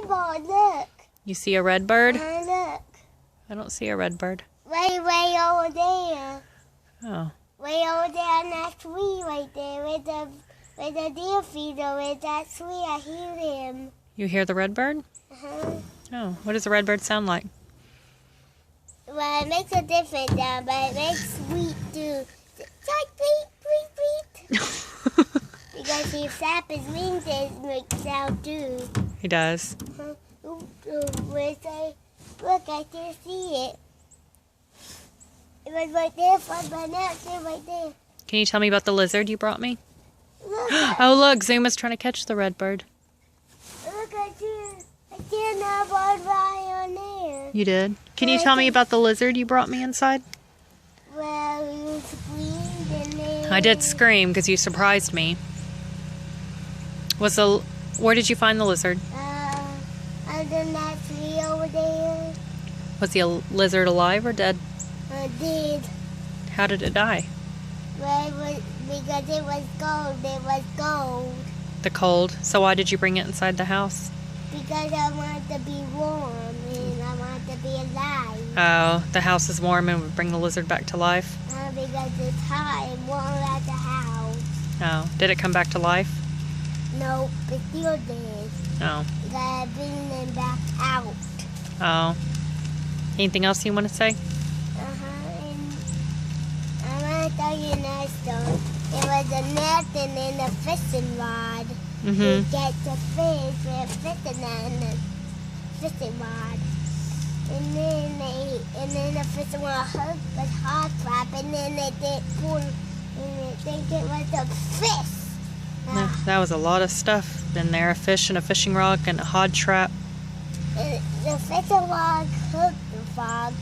red bird, look. You see a red bird? Look. I don't see a red bird. Way over there. Oh. Way over there in that tree right there with the deer feeder with that tree. I hear him. You hear the red bird? Uh-huh. Oh. What does the red bird sound like? Well, it makes a different sound, but it makes sweet too. It's like beep, beep, beep. Because he flaps his wings, it makes sound too. He does. Look, I can see it. It was right there, but now it's right there. Can you tell me about the lizard you brought me? Look, Oh, look. Zuma's trying to catch the red bird. I see another bird right on there. You did? Can you tell me about the lizard you brought me inside? Well, you screamed and then... I did scream because you surprised me. Where did you find the lizard? Under that tree over there. Was the lizard alive or dead? I did. How did it die? Well, because it was gold. It was gold. The cold. So why did you bring it inside the house? Because I want to be warm and I want to be alive. Oh, the house is warm and would bring the lizard back to life? Because it's hot and warm at the house. Oh. Did it come back to life? Nope, it still did. Oh. You gotta bring them back out. Oh. Anything else you want to say? And I want to tell you another story. It was a net and then a fishing rod. Mm-hmm. You get the fish with a fishing net and a fishing rod. And then the fishing rod hooked the hard trap and then they did pull and they think it was a fish. That was a lot of stuff in there. A fish and a fishing rod and a hod trap. The fishing rod hooked the frog.